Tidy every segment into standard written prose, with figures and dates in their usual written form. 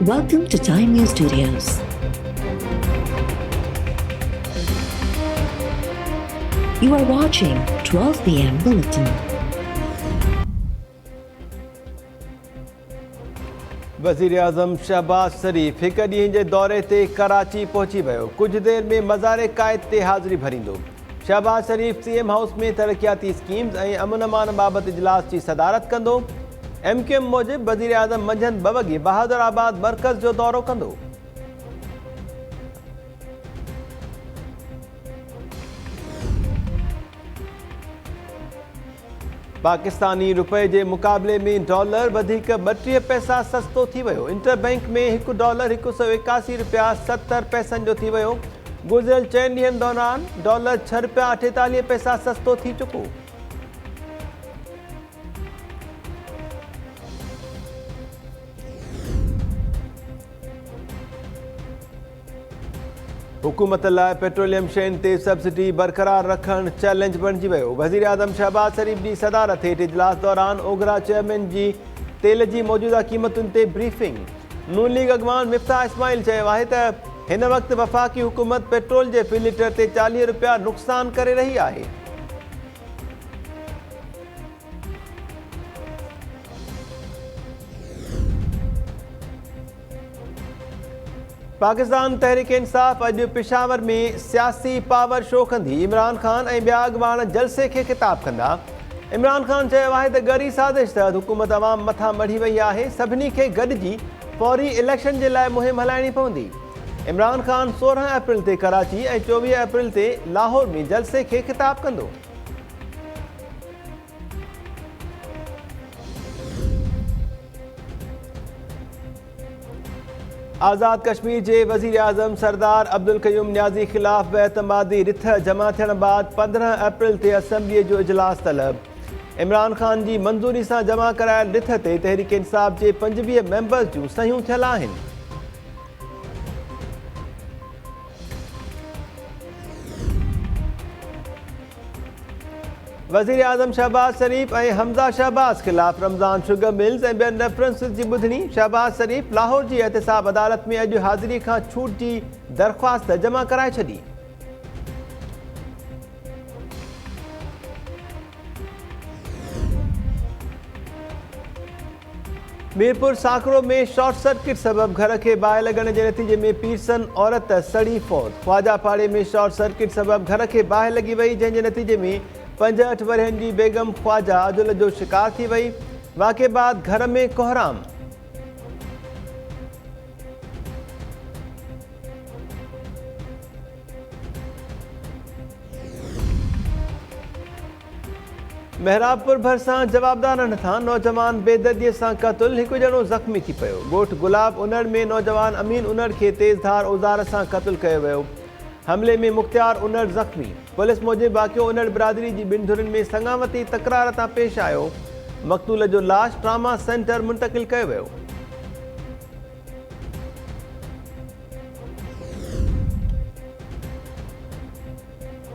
Welcome to Time News Studios. You are watching 12 p.m. Bulletin. वज़ीर आज़म शहबाज शरीफ़ हिक ॾींहं जे दौरे ते कराची पहुची वियो। कुझु देरि में मज़ार क़ाइद ते हाज़िरी भरींदो। शहबाज शरीफ़ सीएम हाउस में तरक़ियाती स्कीम्स ऐं अमन अमान बाबति इजलास जी सदारत कंदो। MQM मूजिबि वज़ीर आज़म मंझंदि 2 वॻे बहादुराबाद मर्कज़ जो दौरो कंदो। पाकिस्तानी रुपए जे मुक़ाबले में डॉलर वधीक 32 पैसा सस्तो थी वियो। इंटरबैंक में $1 181 रुपया 70 पैसनि जो थी वियो। गुज़िरियल 4 ॾींहनि दौरान डॉलर 6 रुपया 48 पैसा सस्तो थी चुको। हुकूमत लाइ पेट्रोलियम शयुनि ते सब्सिडी बरक़रार रखणु चैलेंज बणिजी वियो। वज़ीर आज़म शहबाज शरीफ़ जी सदारत हेठि इजलास दौरान ओघरा चेयरमैन जी तेल जी मौजूदा क़ीमतुनि ते ब्रीफिंग। नून लीग अॻवान मिफ्ताह इस्माइल चयो आहे त हिन वक़्तु वफ़ाक़ी हुकूमत पेट्रोल जे फ़ी लीटर ते 40 रुपया नुक़सान करे रही आहे। पाकिस्तान तहरीक इंसाफ़ अॼु पेशावर में सियासी पावर शो कंदी। इमरान खान ऐं ॿिया अॻवान जलसे खे ख़िताब कंदा। इमरान खान चयो आहे त ॻरी साज़िश तहत हुकूमत अवाम मथां मढ़ी वई आहे। सभिनी खे गॾिजी फौरी इलेक्शन जे लाइ मुहिम हलाइणी पवंदी। इमरान खान 16 अप्रैल ते कराची ऐं 24 अप्रैल ते लाहौर में जलसे खे ख़िताब कंदो। आज़ाद कश्मीर जे वज़ीर आज़म सरदार अब्दुल क़यूम नियाज़ी ख़िलाफ़ बेएतमादी रिथ जमा थियण बाद 15 अप्रैल ते असम्बलीअ जो इजलास तलब। इमरान खान जी मंज़ूरी सां जमा करायल रिथ ते तहरीक इंसाफ़ जे 25 मेंबर्स जूं सहियूं थियल आहिनि। वज़ीर आज़म शहबाज शरीफ़ ऐं हमज़ा शहबाज ख़िलाफ़ रमज़ान शुगर मिल्स ऐं ॿियनि रेफरेंसिस जी ॿुधणी। शहबाज शरीफ़ लाहौर जी एहतिसाब अदालत में अॼु हाज़िरी खां छूट जी दरख़्वास्त जमा कराए छॾी। मीरपुर साकरो में शॉर्ट सर्किट सबबि घर खे बाहि लॻण जे नतीजे में पीरसन औरत सड़ी फौत। ख्वाजा पाड़े में शॉर्ट सर्किट सबबि घर खे बाहि लॻी वई, जंहिंजे नतीजे में 65 वरहनि जी बेगम ख्वाजा अजुल जो शिकार थी वई। वाक़े बाद घर में कोहराम। मेहराबपुर भरिसां जवाबदारनि हथां नौजवान बेदर्दीअ सां क़तल। हिकु ॼणो ज़ख़्मी थी पियो। ॻोठ गुलाब उनड़ में नौजवान अमीन उनड़ खे तेज़धार औज़ार सां क़तल कयो वियो। हमले में मुख़्तियार उनड़ ज़ख़्मी। पुलिस मूजिबि वाक़ियो उनड़ बिरादरी जी 2 धुरियुनि में संगावती तकरार तां पेश आयो। मक़तूल जो लाश ट्रामा सेंटर मुंतक़िल कयो वियो।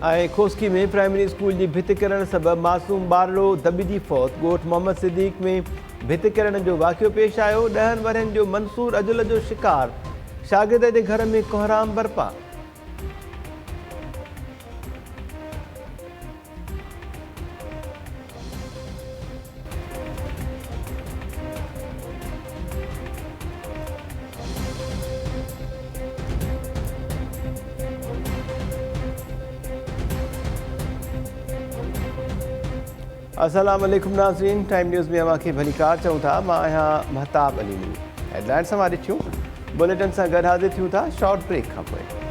ऐं खोस्की में प्राइमरी स्कूल जी भिति किरण सबबि मासूम ॿारड़ो दॿिजी फौत। ॻोठ मोहम्मद सिद्दीक़ में भिति किरण जो वाक़ियो पेश आयो। 10 वरहनि जो मंसूर अजुल जो शिकार। शागिर्द जे घर में कोहराम बरपा। अस्सलाम वालेकुम नाज़रीन, टाइम न्यूज़ में अवां खे भली कार चऊं था। मां आहियां महताब अली। हेडलाइन्स सां ॾिठियूं बुलेटिन सां गॾु हाज़िर थियूं था शॉर्ट ब्रेक खां पोइ।